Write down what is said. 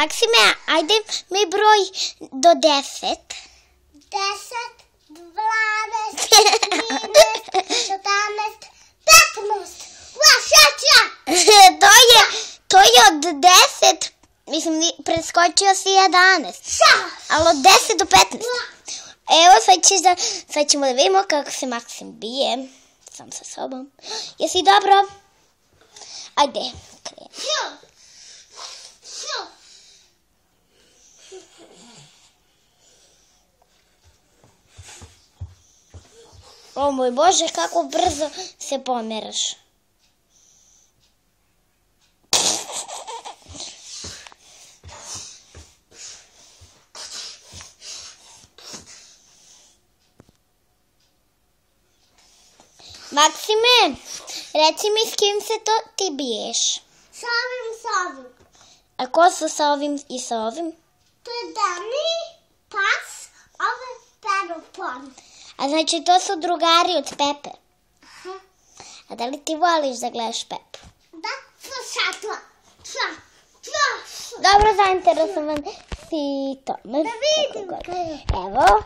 Maksime, ajde mi broj do 10. 10, 12, 13, 14, 15. To je od 10, mislim, preskočio si 11. Ali od 10 do 15. Evo, sad ćemo da vidimo kako se Maksim bije. Sam sa sobom. Jesi dobro? Ajde, krenu. O moj Bože, kako brzo se pomeraš. Maksime, reci mi s kim se to ti biješ? Sa ovim. A ko su sa ovim i sa ovim? To je Dani, Pas, ovo je Peropon. A znači to su drugari od Pepe? Aha. A da li ti voliš da gledaš Pepu? Da, slušatla. Dobro zainteresovan si tome. Da vidim. Evo.